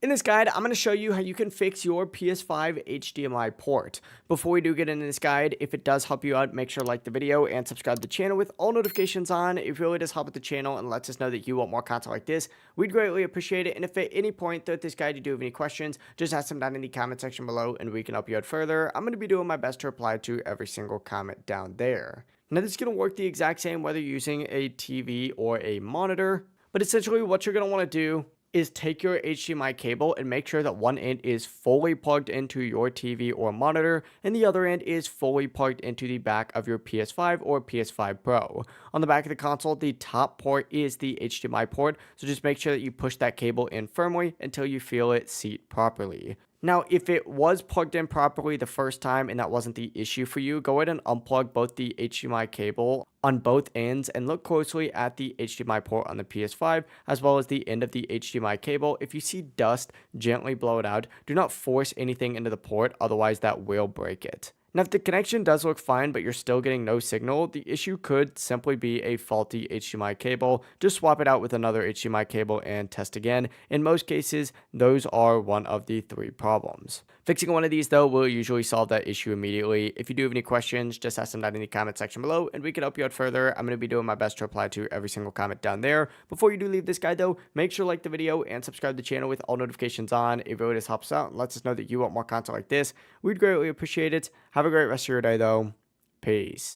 In this guide, I'm going to show you how you can fix your PS5 HDMI port. Before we do get into this guide, if it does help you out, make sure to like the video and subscribe to the channel with all notifications on. It really does help with the channel and lets us know that you want more content like this. We'd greatly appreciate it. And if at any point throughout this guide you do have any questions, just ask them down in the comment section below and we can help you out further. I'm going to be doing my best to reply to every single comment down there. Now, this is going to work the exact same whether you're using a TV or a monitor. But essentially what you're going to want to do is take your HDMI cable and make sure that one end is fully plugged into your TV or monitor and the other end is fully plugged into the back of your PS5 or PS5 Pro. On the back of the console, the top port is the HDMI port, so just make sure that you push that cable in firmly until you feel it seat properly. Now, if it was plugged in properly the first time and that wasn't the issue for you, go ahead and unplug both the HDMI cable on both ends and look closely at the HDMI port on the PS5 as well as the end of the HDMI cable. If you see dust, gently blow it out. Do not force anything into the port, otherwise that will break it. Now, if the connection does look fine, but you're still getting no signal, the issue could simply be a faulty HDMI cable. Just swap it out with another HDMI cable and test again. In most cases, those are one of the three problems. Fixing one of these, though, will usually solve that issue immediately. If you do have any questions, just ask them down in the comment section below, and we can help you out further. I'm going to be doing my best to reply to every single comment down there. Before you do leave this guide, though, make sure to like the video and subscribe to the channel with all notifications on. It really just helps out and lets us know that you want more content like this. We'd greatly appreciate it. Have a great rest of your day, though. Peace.